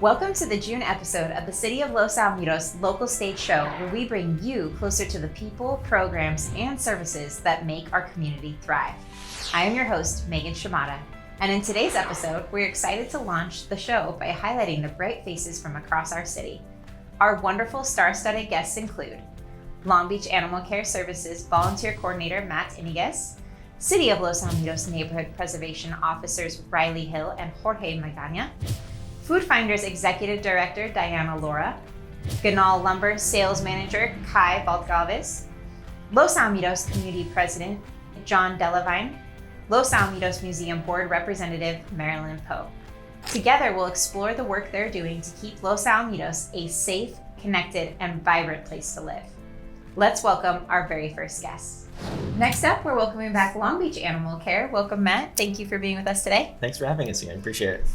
Welcome to the June episode of the City of Los Alamitos local stage show, where we bring you closer to the people, programs, and services that make our community thrive. I am your host, Megan Shimada, and in today's episode, we're excited to launch the show by highlighting the bright faces from across our city. Our wonderful star-studded guests include Long Beach Animal Care Services Volunteer Coordinator Matt Yniguez, City of Los Alamitos Neighborhood Preservation Officers Riley Hill and Jorge Magana, Food Finders Executive Director Diana Lara, Ganahl Lumber Sales Manager Kai Baltgalvis, Los Alamitos Community President John Delavigne, Los Alamitos Museum Board Representative Marilynn Poe. Together, we'll explore the work they're doing to keep Los Alamitos a safe, connected, and vibrant place to live. Let's welcome our very first guest. Next up, we're welcoming back Long Beach Animal Care. Welcome, Matt. Thank you for being with us today. Thanks for having us here. I appreciate it.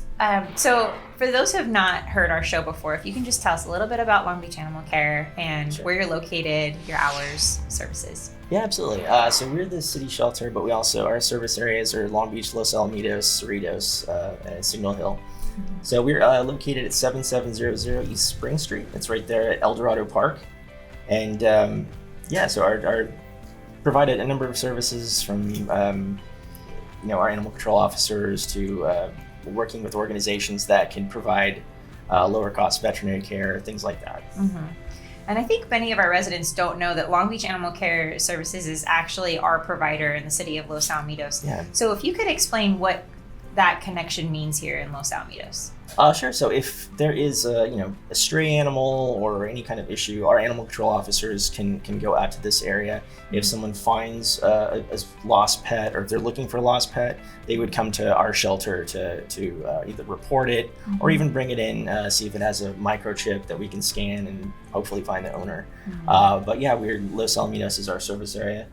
So for those who have not heard our show before, if you can just tell us a little bit about Long Beach Animal Care and where you're located, your hours, services. Yeah, absolutely. So we're the city shelter, but we also, our service areas are Long Beach, Los Alamitos, Cerritos, and Signal Hill. Mm-hmm. So we're located at 7700 East Spring Street. It's right there at El Dorado Park. And so our provided a number of services from our animal control officers to working with organizations that can provide lower cost veterinary care, things like that. Mm-hmm. And I think many of our residents don't know that Long Beach Animal Care Services is actually our provider in the city of Los Alamitos. Yeah. So if you could explain what that connection means here in Los Alamitos. Sure. So if there is a stray animal or any kind of issue, our animal control officers can go out to this area. If someone finds a lost pet, or if they're looking for a lost pet, they would come to our shelter to either report it or even bring it in, see if it has a microchip that we can scan and hopefully find the owner. But yeah, Los Alamitos is our service area.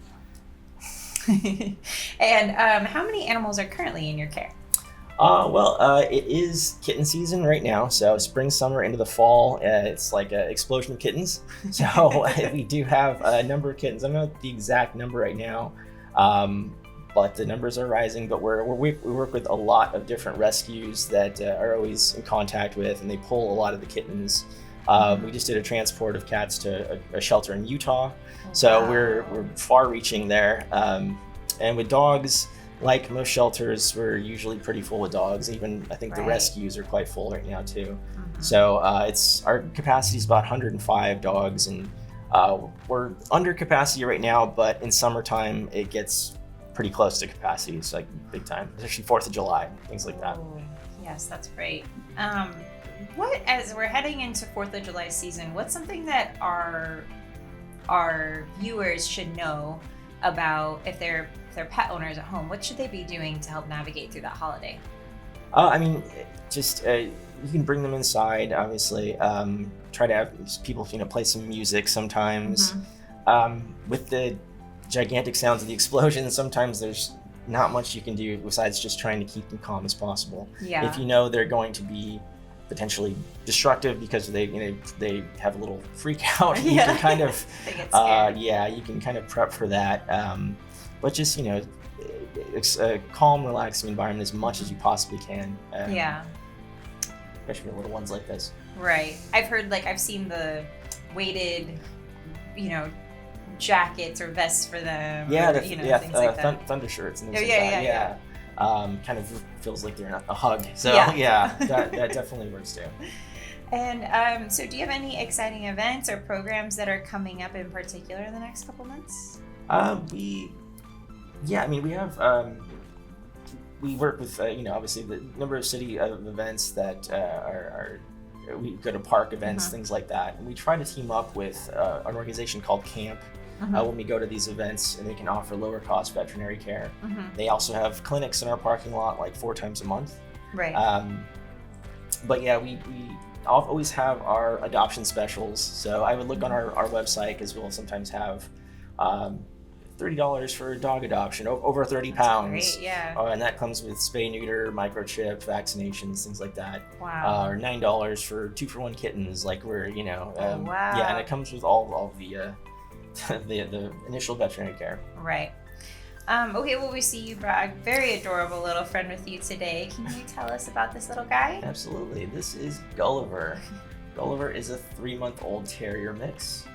And how many animals are currently in your care? It is kitten season right now. So spring, summer, into the fall, it's like an explosion of kittens. So we do have a number of kittens. I don't know the exact number right now, but the numbers are rising. But we work with a lot of different rescues that are always in contact with, and they pull a lot of the kittens. We just did a transport of cats to a shelter in Utah. So we're far-reaching there. And with dogs, like most shelters, we're usually pretty full with dogs. Even I think the rescues are quite full right now too. So our capacity is about 105 dogs, and we're under capacity right now. But in summertime, it gets pretty close to capacity. It's like big time, especially 4th of July, things like that. Oh, yes, that's great. As we're heading into 4th of July season, what's something that our viewers should know about if they're pet owners at home? What should they be doing to help navigate through that holiday? You can bring them inside, obviously. Try to have people, play some music sometimes. With the gigantic sounds of the explosions, sometimes there's not much you can do besides just trying to keep them calm as possible. Yeah. If you know they're going to be potentially destructive because they have a little freak out, you can kind of they get scared. you can kind of prep for that. But just it's a calm, relaxing environment as much as you possibly can. Especially for little ones like this. Right. I've seen the weighted, jackets or vests for them. Things like that. Thunder shirts and things like that. Kind of feels like they're in a hug. So that definitely works too. And so do you have any exciting events or programs that are coming up in particular in the next couple months? We work with obviously the number of city events that we go to park events, things like that, and we try to team up with an organization called Camp. When we go to these events, and they can offer lower cost veterinary care. They also have clinics in our parking lot like 4 times a month. Right. We always have our adoption specials. So I would look on our website, because we'll sometimes have $30 for a dog adoption over 30 pounds. Great, yeah. And that comes with spay, neuter, microchip, vaccinations, things like that. Wow. Or $9 for 2-for-1 kittens, like we're, wow. Yeah, and it comes with all the initial veterinary care. Right. Okay, well, we see you brought a very adorable little friend with you today. Can you tell us about this little guy? Absolutely. This is Gulliver. Gulliver is a 3-month-old terrier mix.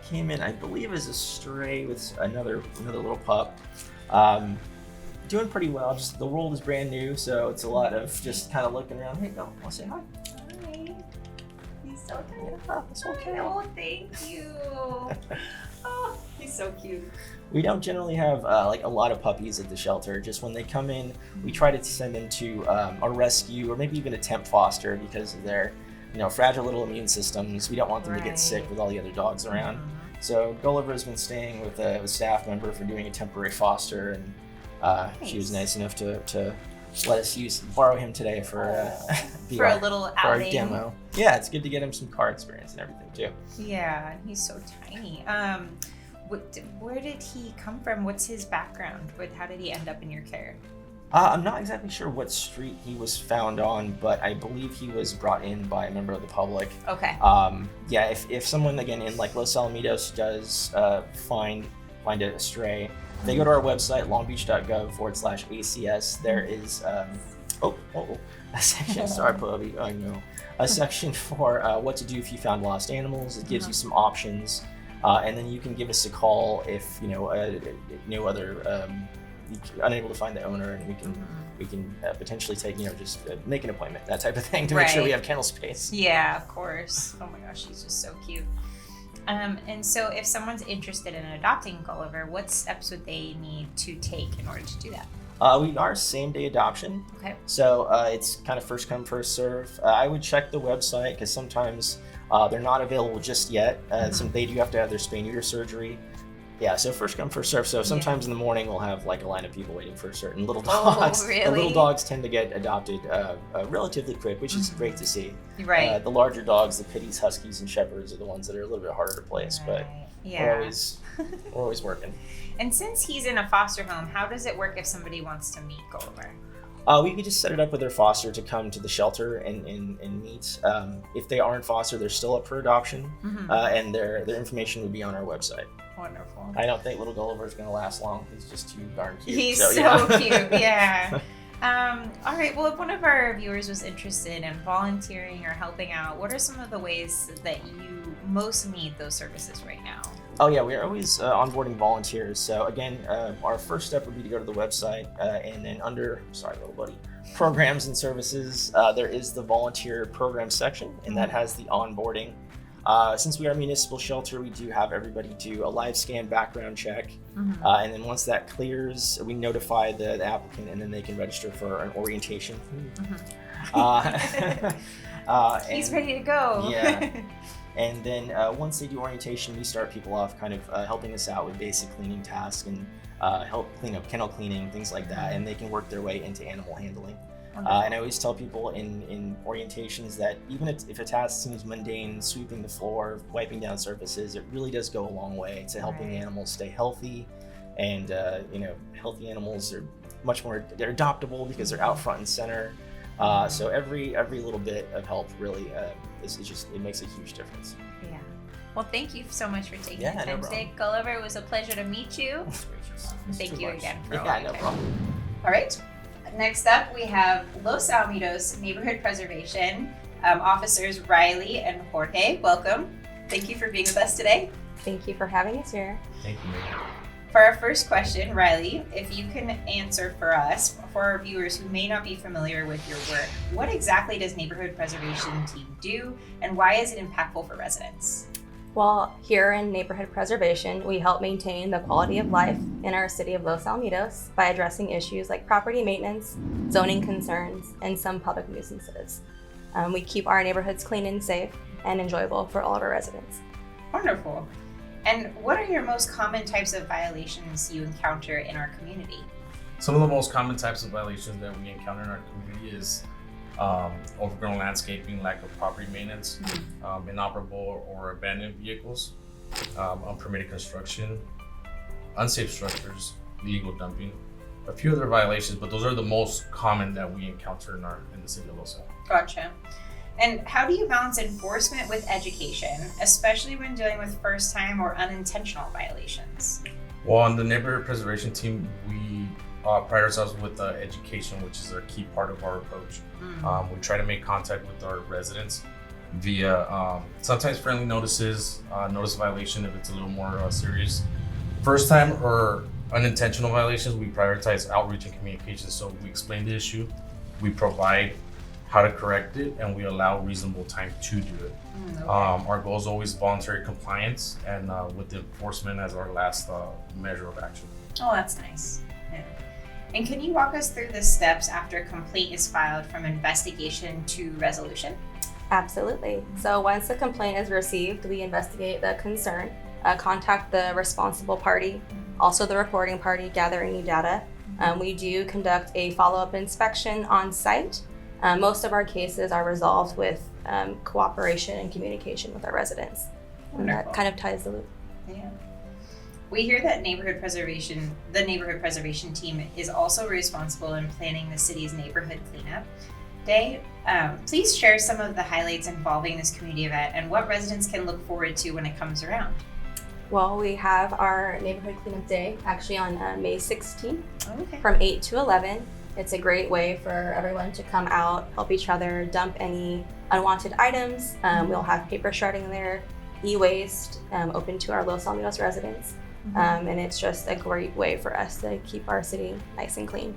Came in, I believe, as a stray with another little pup. Doing pretty well. Just the world is brand new, so it's a lot of just kind of looking around. Hey, go, want to say hi? Hi. He's so cute. Yeah, it's okay. Oh, thank you. Oh, he's so cute. We don't generally have like a lot of puppies at the shelter. Just when they come in, we try to send them to a rescue or maybe even a temp foster because of their, fragile little immune systems. We don't want them to get sick with all the other dogs around. So Gulliver has been staying with a staff member for doing a temporary foster, and she was nice enough to let us borrow him today for a little outing. For our demo. Yeah, it's good to get him some car experience and everything too. Yeah, he's so tiny. Where did he come from? What's his background? How did he end up in your care? I'm not exactly sure what street he was found on, but I believe he was brought in by a member of the public. Okay. Yeah, if someone, again, in like Los Alamitos does find a stray, they go to our website, longbeach.gov/ACS. There is a section, sorry, Bobby, I know, a section for what to do if you found lost animals. It gives you some options. And then you can give us a call if you're unable to find the owner, and we can potentially take just make an appointment, that type of thing, to make sure we have kennel space. Yeah, of course. Oh my gosh, he's just so cute. And so if someone's interested in adopting Gulliver, what steps would they need to take in order to do that? We are same-day adoption. Okay. So it's kind of first come, first serve. I would check the website because sometimes they're not available just yet. They do have to have their spay-neuter surgery. Yeah, so first come, first serve. So sometimes in the morning we'll have like a line of people waiting for certain little dogs. Oh, really? The little dogs tend to get adopted relatively quick, which is great to see. Right. The larger dogs, the pitties, huskies, and shepherds are the ones that are a little bit harder to place, but we're always working. And since he's in a foster home, how does it work if somebody wants to meet Gulliver? We could just set it up with their foster to come to the shelter and meet. If they aren't foster, they're still up for adoption, and their information would be on our website. Wonderful. I don't think little Gulliver is going to last long. He's just too darn cute. He's so cute, yeah. All right, well, if one of our viewers was interested in volunteering or helping out, what are some of the ways that you most need those services right now? Oh yeah, we are always onboarding volunteers. So again, our first step would be to go to the website, and then under, programs and services, there is the volunteer program section, and that has the onboarding. Since we are a municipal shelter, we do have everybody do a live scan background check, and then once that clears, we notify the applicant, and then they can register for an orientation. He's ready to go. Yeah. And then once they do orientation, we start people off kind of helping us out with basic cleaning tasks and help clean up kennel cleaning, things like that, and they can work their way into animal handling. And I always tell people in orientations that even if a task seems mundane, sweeping the floor, wiping down surfaces, it really does go a long way to helping animals stay healthy. And healthy animals are they're adoptable because they're out front and center. So every little bit of help really it makes a huge difference. Yeah. Well, thank you so much for taking the time today, Gulliver. It was a pleasure to meet you. Thank you again for all your time. Problem. All right. Next up, we have Los Alamitos Neighborhood Preservation officers Riley and Jorge. Welcome. Thank you for being with us today. Thank you for having us here. Thank you, Megan. For our first question, Riley, if you can answer for us, for our viewers who may not be familiar with your work, what exactly does Neighborhood Preservation Team do, and why is it impactful for residents? Well, here in Neighborhood Preservation, we help maintain the quality of life in our city of Los Alamitos by addressing issues like property maintenance, zoning concerns, and some public nuisances. We keep our neighborhoods clean and safe and enjoyable for all of our residents. Wonderful. And what are your most common types of violations you encounter in our community? Some of the most common types of violations that we encounter in our community is overgrown landscaping, lack of property maintenance, inoperable or abandoned vehicles, unpermitted construction, unsafe structures, illegal dumping, a few other violations, but those are the most common that we encounter in the city of Los Alamitos. Gotcha. And how do you balance enforcement with education, especially when dealing with first-time or unintentional violations? Well, on the neighborhood preservation team, we pride ourselves with education, which is a key part of our approach. We try to make contact with our residents via sometimes friendly notices, notice violation if it's a little more serious. First time or unintentional violations, we prioritize outreach and communication. So we explain the issue, we provide how to correct it, and we allow reasonable time to do it. Okay. Our goal is always voluntary compliance, and with enforcement as our last measure of action. Oh, that's nice. Yeah. And can you walk us through the steps after a complaint is filed from investigation to resolution? Absolutely. So once a complaint is received, we investigate the concern, contact the responsible party, also the reporting party, gather any data. We do conduct a follow-up inspection on site. Most of our cases are resolved with cooperation and communication with our residents. And Wonderful. that kind of ties the loop. Yeah. We hear that the neighborhood preservation team is also responsible in planning the city's neighborhood cleanup day. Please share some of the highlights involving this community event and what residents can look forward to when it comes around. Well, we have our neighborhood cleanup day actually on May 16th Okay. from 8 to 11. It's a great way for everyone to come out, help each other, dump any unwanted items. We'll have paper shredding there, e-waste open to our Los Alamitos residents. And it's just a great way for us to keep our city nice and clean.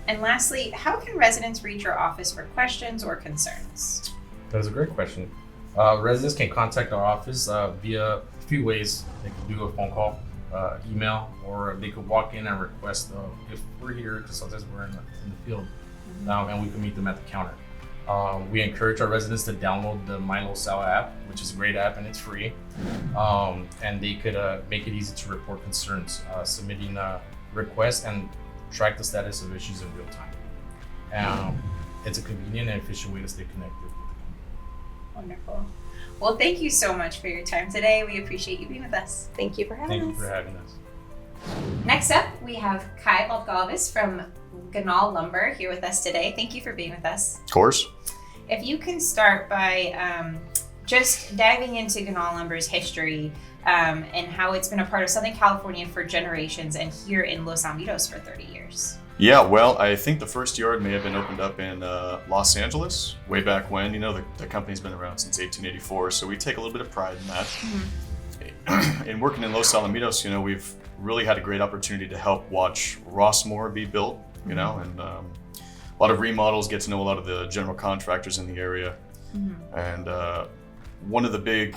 And lastly, how can residents reach your office for questions or concerns? That is a great question. Residents can contact our office via a few ways. They can do a phone call, email, or they could walk in and request if we're here, because sometimes we're in the field, and we can meet them at the counter. We encourage our residents to download the MyLosAl app, which is a great app and it's free. And they could make it easy to report concerns, submitting requests and track the status of issues in real time. It's a convenient and efficient way to stay connected with the community. Wonderful. Well, thank you so much for your time today. We appreciate you being with us. Thank you for having Thank us. you for having us. Next up, we have Baltgalvis from Ganahl Lumber here with us today. Thank you for being with us. Of course. If you can start by just diving into Ganahl Lumber's history and how it's been a part of Southern California for generations and here in Los Alamitos for 30 years. Yeah, well, I think the first yard may have been opened up in Los Angeles way back when. You know, the company's been around since 1884, so we take a little bit of pride in that. In working in Los Alamitos, you know, we've really had a great opportunity to help watch Rossmore be built, you know, and a lot of remodels, get to know a lot of the general contractors in the area. And one of the big,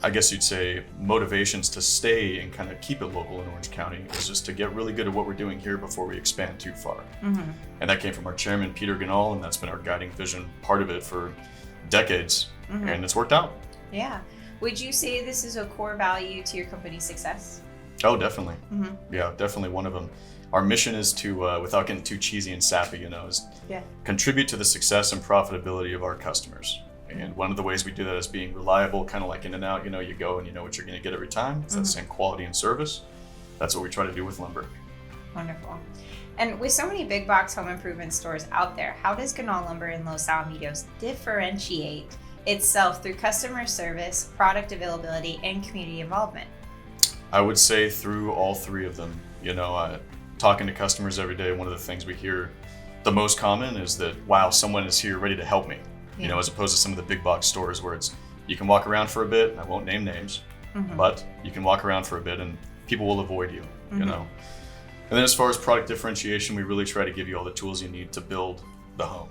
I guess you'd say, motivations to stay and kind of keep it local in Orange County is just to get really good at what we're doing here before we expand too far. And that came from our chairman, Peter Ganahl, and that's been our guiding vision, part of it for decades, and it's worked out. Yeah. Would you say this is a core value to your company's success? Oh, definitely. Yeah, definitely one of them. Our mission is to, without getting too cheesy and sappy, you know, is contribute to the success and profitability of our customers. And one of the ways we do that is being reliable, kind of like in and out, you know, you go and you know what you're going to get every time. It's that same quality and service. That's what we try to do with lumber. Wonderful. And with so many big box home improvement stores out there, how does Ganahl Lumber in Los Alamitos differentiate itself through customer service, product availability, and community involvement? I would say through all three of them. You know, talking to customers every day, one of the things we hear the most common is that, wow, someone is here ready to help me. You know, as opposed to some of the big box stores where it's, you can walk around for a bit, I won't name names, but you can walk around for a bit and people will avoid you, you know. And then as far as product differentiation, we really try to give you all the tools you need to build the home.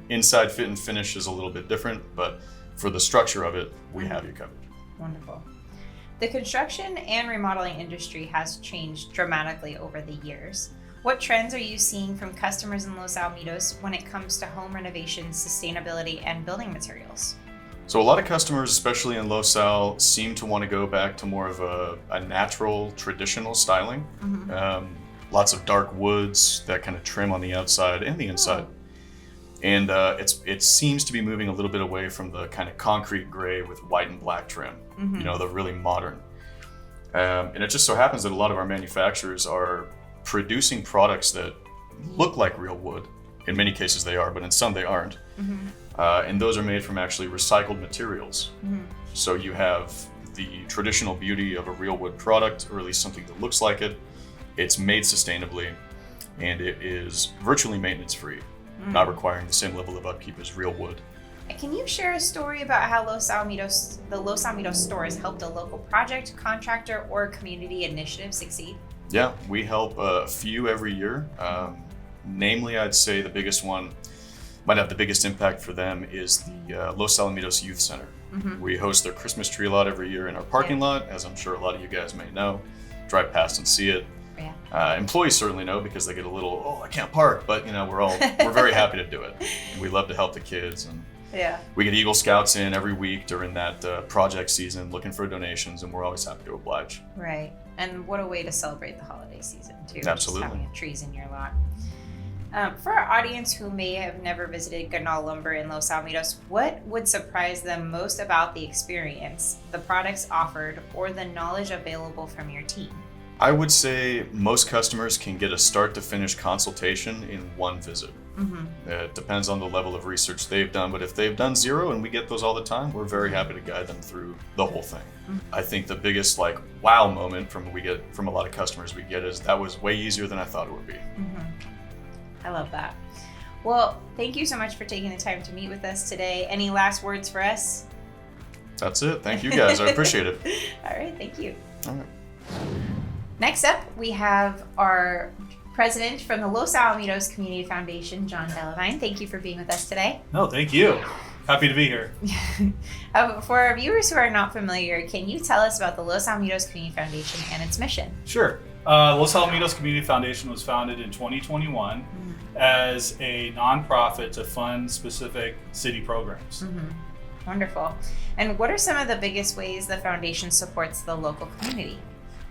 Inside fit and finish is a little bit different, but for the structure of it, we have you covered. Wonderful. The construction and remodeling industry has changed dramatically over the years. What trends are you seeing from customers in Los Alamitos when it comes to home renovations, sustainability, and building materials? So a lot of customers, especially in Los Al, seem to want to go back to more of a natural, traditional styling. Lots of dark woods, that kind of trim on the outside and the inside. And it seems to be moving a little bit away from the kind of concrete gray with white and black trim, you know, the really modern. And it just so happens that a lot of our manufacturers are producing products that look like real wood. In many cases they are, but in some they aren't. And those are made from actually recycled materials. So you have the traditional beauty of a real wood product, or at least something that looks like it. It's made sustainably, and it is virtually maintenance free, not requiring the same level of upkeep as real wood. Can you share a story about how the Los Alamitos store has helped a local project, contractor, or community initiative succeed? Yeah, we help a few every year. Namely, I'd say the biggest one, might have the biggest impact for them, is the Los Alamitos Youth Center. We host their Christmas tree lot every year in our parking lot, as I'm sure a lot of you guys may know. Drive past and see it. Employees certainly know because they get a little, oh, I can't park, but we're very happy to do it. And we love to help the kids, and we get Eagle Scouts in every week during that project season looking for donations, and we're always happy to oblige. Right, and what a way to celebrate the holiday season too. Absolutely. Just having trees in your lot. For our audience who may have never visited Ganahl Lumber in Los Alamitos, what would surprise them most about the experience, the products offered, or the knowledge available from your team? I would say most customers can get a start to finish consultation in one visit. It depends on the level of research they've done, but if they've done zero, and we get those all the time, we're very happy to guide them through the whole thing. I think the biggest wow moment from a lot of customers we get is that was way easier than I thought it would be. I love that. Well, thank you so much for taking the time to meet with us today. Any last words for us? That's it. Thank you guys. I appreciate it. All right, thank you. All right. Next up, we have our president from the Los Alamitos Community Foundation, John Delavigne. Thank you for being with us today. No, thank you. Happy to be here. For our viewers who are not familiar, can you tell us about the Los Alamitos Community Foundation and its mission? Sure. Los Alamitos Community Foundation was founded in 2021 as a nonprofit to fund specific city programs. Wonderful. And what are some of the biggest ways the foundation supports the local community?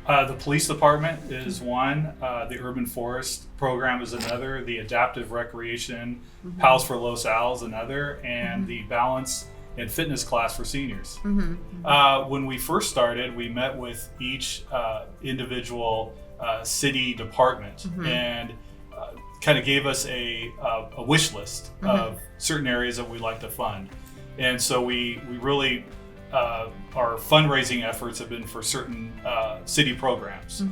The police department is one, the urban forest program is another, the adaptive recreation Pals for Los Al is another, and the balance and fitness class for seniors. When we first started, we met with each individual city department and kind of gave us a wish list of certain areas that we'd like to fund. And so we really our fundraising efforts have been for certain city programs,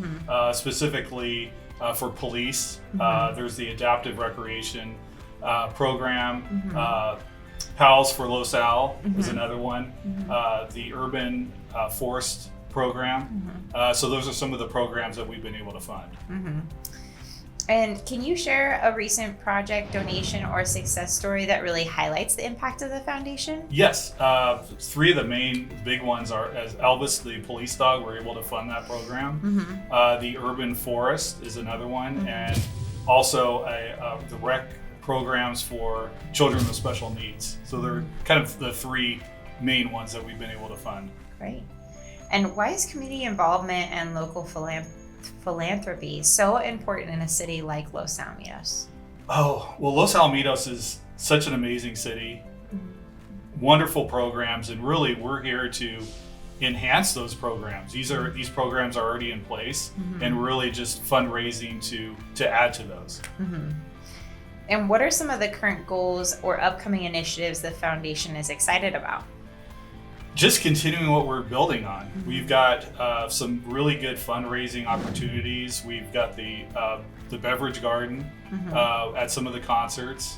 specifically for police. There's the adaptive recreation program. Pals for Los Al is another one. The urban forest program. So those are some of the programs that we've been able to fund. And can you share a recent project, donation, or success story that really highlights the impact of the foundation? Yes. Three of the main big ones are, as Elvis, the police dog, we're able to fund that program. The urban forest is another one, and also the rec programs for children with special needs. So they're kind of the three main ones that we've been able to fund. Great. And why is community involvement and local philanthropy so important in a city like Los Alamitos? Oh, well, Los Alamitos is such an amazing city, wonderful programs, and really we're here to enhance those programs. These programs are already in place, and really just fundraising to add to those. And what are some of the current goals or upcoming initiatives the foundation is excited about? Just continuing what we're building on. We've got some really good fundraising opportunities. We've got the beverage garden at some of the concerts.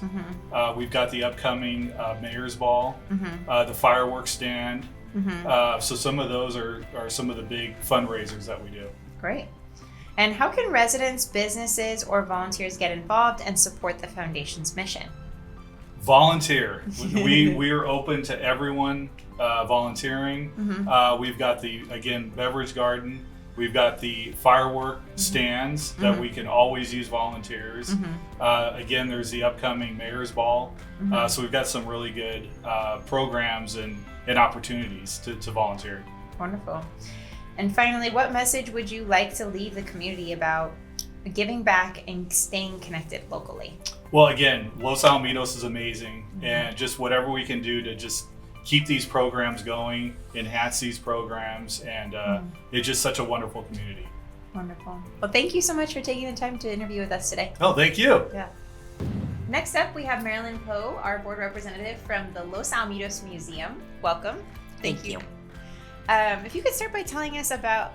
We've got the upcoming Mayor's Ball, the fireworks stand. So some of those are some of the big fundraisers that we do. Great. And how can residents, businesses, or volunteers get involved and support the foundation's mission? Volunteer. We are open to everyone volunteering. We've got the, again, beverage garden. We've got the firework stands that we can always use volunteers. Again, there's the upcoming Mayor's Ball. So we've got some really good programs and opportunities to volunteer. Wonderful. And finally, what message would you like to leave the community about giving back and staying connected locally? Well, again, Los Alamitos is amazing, and just whatever we can do to just keep these programs going, enhance these programs, and it's just such a wonderful community. Wonderful. Well, thank you so much for taking the time to interview with us today. Oh, thank you. Yeah. Next up, we have Marilynn Poe, our board representative from the Los Alamitos Museum. Welcome. Thank you. if you could start by telling us about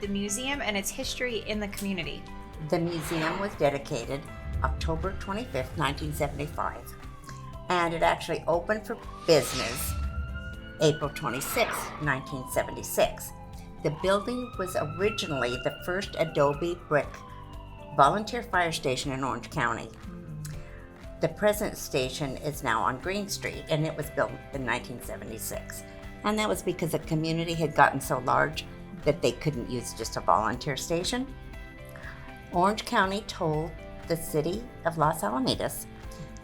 the museum and its history in the community. The museum was dedicated October 25th, 1975, and it actually opened for business April 26th, 1976. The building was originally the first Adobe brick volunteer fire station in Orange County. The present station is now on Green Street, and it was built in 1976. And that was because the community had gotten so large that they couldn't use just a volunteer station. Orange County told the City of Los Alamitos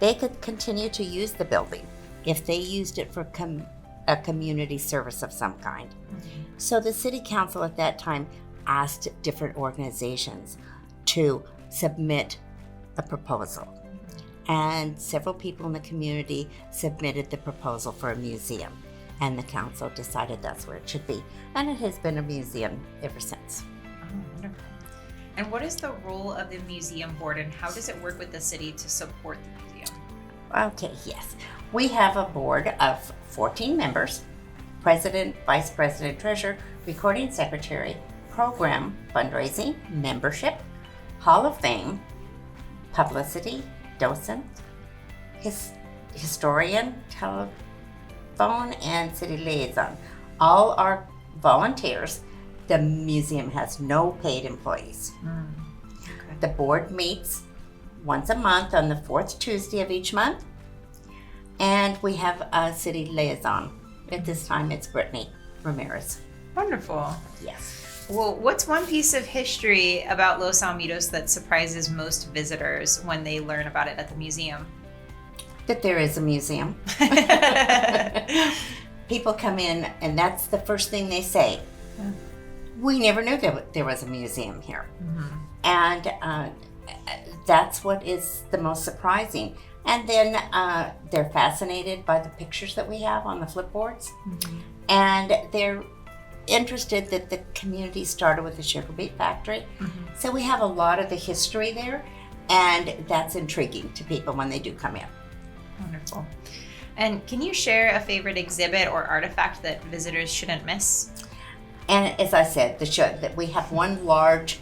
they could continue to use the building if they used it for a community service of some kind. So the City Council at that time asked different organizations to submit a proposal. And several people in the community submitted the proposal for a museum. And the council decided that's where it should be. And it has been a museum ever since. Oh, wonderful. And what is the role of the museum board, and how does it work with the city to support the museum? Okay, yes. We have a board of 14 members: president, vice president, treasurer, recording secretary, program, fundraising, membership, Hall of Fame, publicity, docent, historian, telephone, and city liaison. All are volunteers. The museum has no paid employees. Okay. The board meets once a month on the fourth Tuesday of each month, and we have a city liaison. At this time, it's Brittany Ramirez. Wonderful. Yes. Well, what's one piece of history about Los Alamitos that surprises most visitors when they learn about it at the museum? That there is a museum. People come in, and that's the first thing they say. Yeah. We never knew there was a museum here. Mm-hmm. And that's what is the most surprising. And then they're fascinated by the pictures that we have on the flipboards. Mm-hmm. And they're interested that the community started with the sugar beet factory. Mm-hmm. So we have a lot of the history there, and that's intriguing to people when they do come in. Wonderful. And can you share a favorite exhibit or artifact that visitors shouldn't miss? And as I said, that we have one large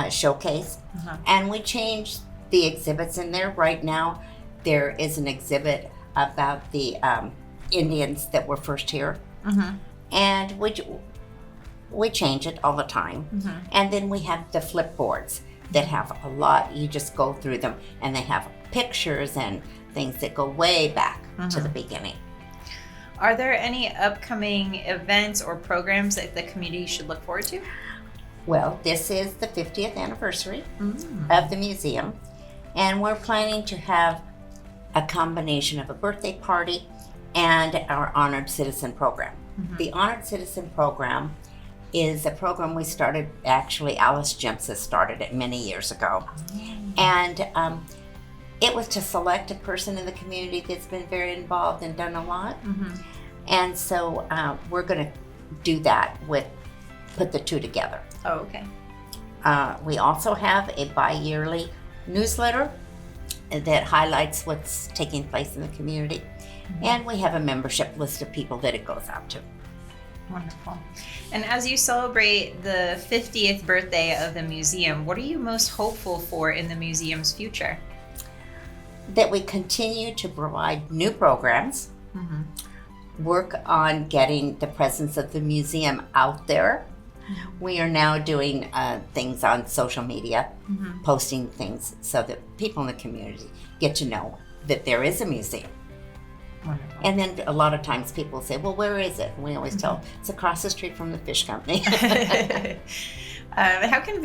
showcase, Uh-huh. and we change the exhibits in there. Right now, there is an exhibit about the Indians that were first here, Mm-hmm. and we change it all the time. Mm-hmm. And then we have the flip boards that have a lot. You just go through them, and they have pictures and things that go way back to the beginning. Are there any upcoming events or programs that the community should look forward to? Well, this is the 50th anniversary of the museum, and we're planning to have a combination of a birthday party and our Honored Citizen program. The Honored Citizen program is a program we started, actually Alice Jemsa started it many years ago. And it was to select a person in the community that's been very involved and done a lot. And so we're going to do that put the two together. Oh, okay. We also have a bi-yearly newsletter that highlights what's taking place in the community. And we have a membership list of people that it goes out to. Wonderful. And as you celebrate the 50th birthday of the museum, what are you most hopeful for in the museum's future? That we continue to provide new programs, work on getting the presence of the museum out there. We are now doing things on social media, posting things so that people in the community get to know that there is a museum. Wonderful. And then a lot of times people say, well, where is it? And we always tell, it's across the street from the fish company. How can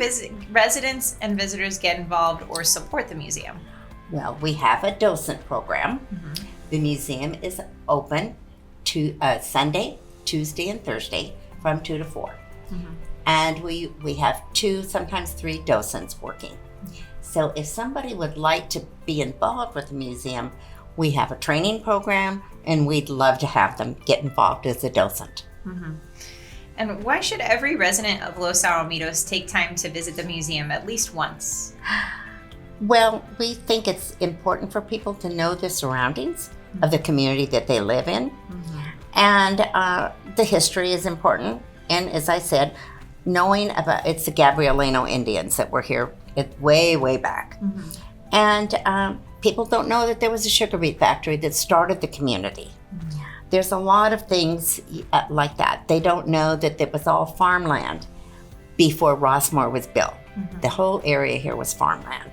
residents and visitors get involved or support the museum? Well, we have a docent program. The museum is open to Sunday, Tuesday, and Thursday from 2 to 4. And we have 2, sometimes 3 docents working. So if somebody would like to be involved with the museum, we have a training program, and we'd love to have them get involved as a docent. And why should every resident of Los Alamitos take time to visit the museum at least once? Well, we think it's important for people to know the surroundings of the community that they live in. And the history is important. And as I said, knowing about, it's the Gabrielino Indians that were here way, way back. And people don't know that there was a sugar beet factory that started the community. There's a lot of things like that. They don't know that it was all farmland before Rossmore was built. The whole area here was farmland.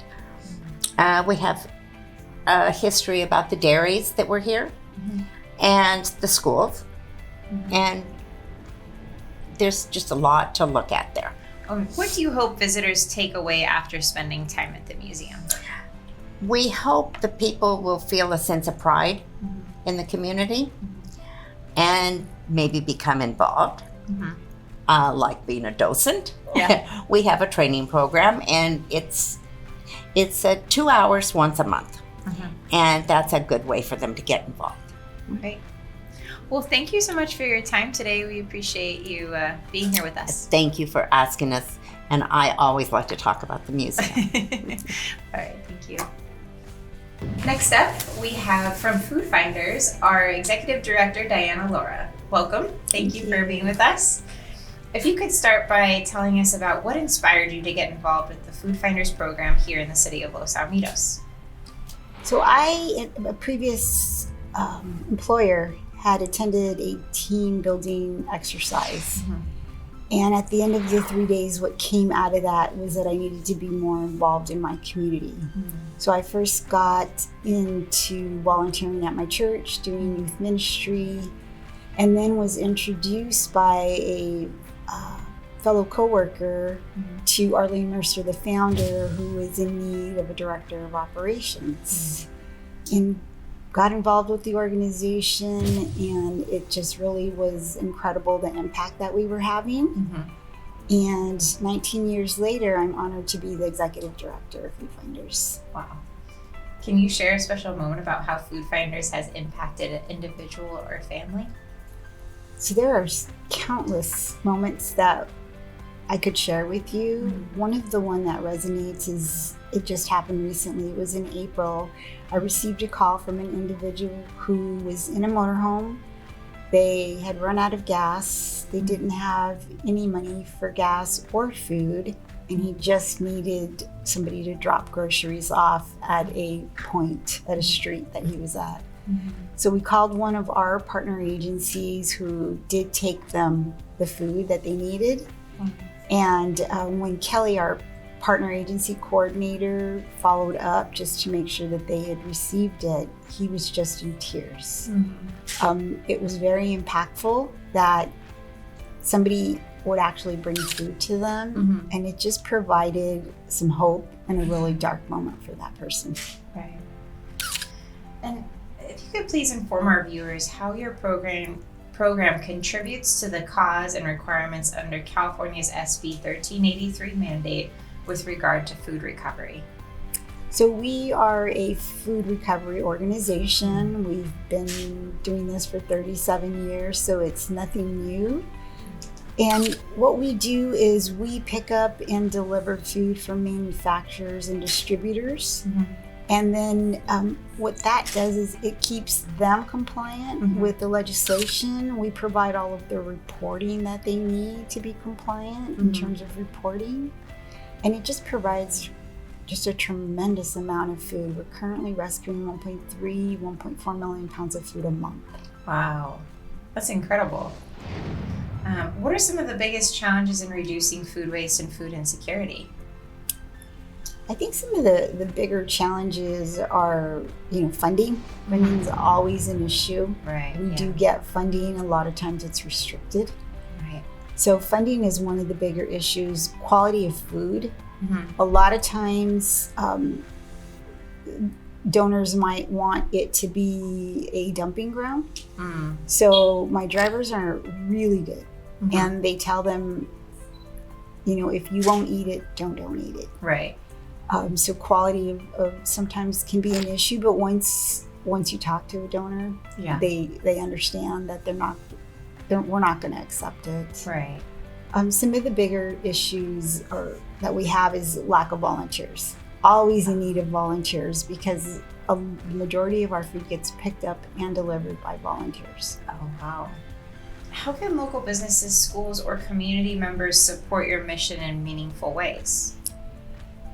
We have a history about the dairies that were here and the schools. And there's just a lot to look at there. What do you hope visitors take away after spending time at the museum? We hope the people will feel a sense of pride in the community and maybe become involved, like being a docent. Yeah. We have a training program, and it's 2 hours once a month, and that's a good way for them to get involved. Great. Well, thank you so much for your time today. We appreciate you being here with us. Thank you for asking us, and I always like to talk about the museum. All right, thank you. Next up, we have from Food Finders, our Executive Director, Diana Lara. Welcome. Thank you for being with us. If you could start by telling us about what inspired you to get involved with the Food Finders program here in the city of Los Alamitos. So I, a previous employer, had attended a team building exercise. And at the end of the 3 days, what came out of that was that I needed to be more involved in my community. So I first got into volunteering at my church, doing youth ministry, and then was introduced by a fellow coworker to Arlene Mercer, the founder, who was in need of a director of operations. And got involved with the organization, and it just really was incredible, the impact that we were having. And 19 years later, I'm honored to be the executive director of Food Finders. Wow. Can you share a special moment about how Food Finders has impacted an individual or family? So there are countless moments that I could share with you. One of the one that resonates is, it just happened recently. It was in April. I received a call from an individual who was in a motorhome. They had run out of gas. They didn't have any money for gas or food, and he just needed somebody to drop groceries off at a point, at a street that he was at. So we called one of our partner agencies who did take them the food that they needed. And when Kelly, our partner agency coordinator, followed up just to make sure that they had received it, he was just in tears. It was very impactful that somebody would actually bring food to them, and it just provided some hope in a really dark moment for that person. Right. And if you could please inform our viewers how your program contributes to the cause and requirements under California's SB 1383 mandate with regard to food recovery. So we are a food recovery organization. We've been doing this for 37 years, so it's nothing new. And what we do is we pick up and deliver food from manufacturers and distributors. And then what that does is it keeps them compliant with the legislation. We provide all of the reporting that they need to be compliant in terms of reporting. And it just provides just a tremendous amount of food. We're currently rescuing 1.4 million pounds of food a month. Wow, that's incredible. What are some of the biggest challenges in reducing food waste and food insecurity? I think some of the bigger challenges are, funding. Funding's always an issue. Right. We do get funding. A lot of times it's restricted. Right. So funding is one of the bigger issues. Quality of food. A lot of times donors might want it to be a dumping ground. So my drivers are really good. And they tell them, if you won't eat it, don't donate it. Right. So quality of sometimes can be an issue, but once you talk to a donor, they understand that we're not going to accept it. Right. Some of the bigger issues that we have is lack of volunteers. Always in need of volunteers because a majority of our food gets picked up and delivered by volunteers. Oh, wow. How can local businesses, schools, or community members support your mission in meaningful ways?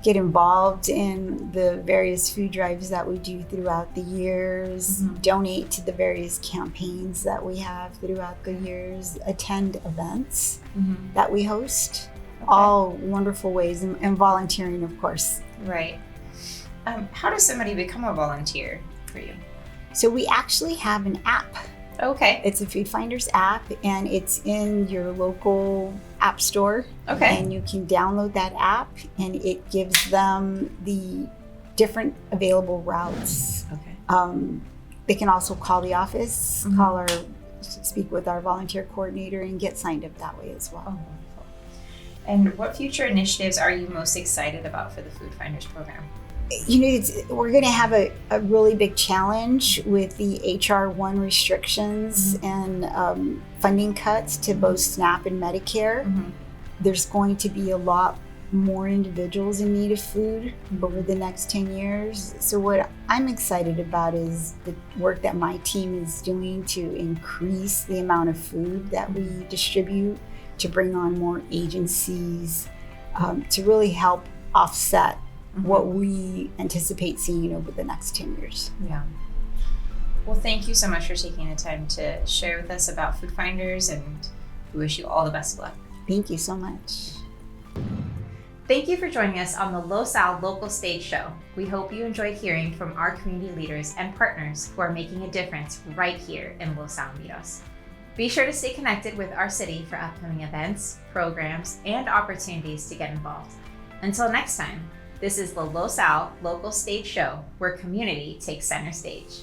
Get involved in the various food drives that we do throughout the years, donate to the various campaigns that we have throughout the years, attend events that we host, all wonderful ways, and volunteering, of course. Right. How does somebody become a volunteer for you? So we actually have an app. Okay. It's a Food Finders app, and it's in your local app store. Okay. And you can download that app, and it gives them the different available routes. Okay. They can also call the office, speak with our volunteer coordinator, and get signed up that way as well. Oh, wonderful. And what future initiatives are you most excited about for the Food Finders program? You know, we're going to have a really big challenge with the HR 1 restrictions and funding cuts to both SNAP and Medicare. There's going to be a lot more individuals in need of food over the next 10 years. So what I'm excited about is the work that my team is doing to increase the amount of food that we distribute, to bring on more agencies, to really help offset what we anticipate seeing over the next 10 years. Yeah. Well, thank you so much for taking the time to share with us about Food Finders, and we wish you all the best of luck. Thank you so much. Thank you for joining us on the Los Al Local Stage Show. We hope you enjoyed hearing from our community leaders and partners who are making a difference right here in Los Alamitos. Be sure to stay connected with our city for upcoming events, programs, and opportunities to get involved. Until next time, this is the Los Al Local Stage Show, where community takes center stage.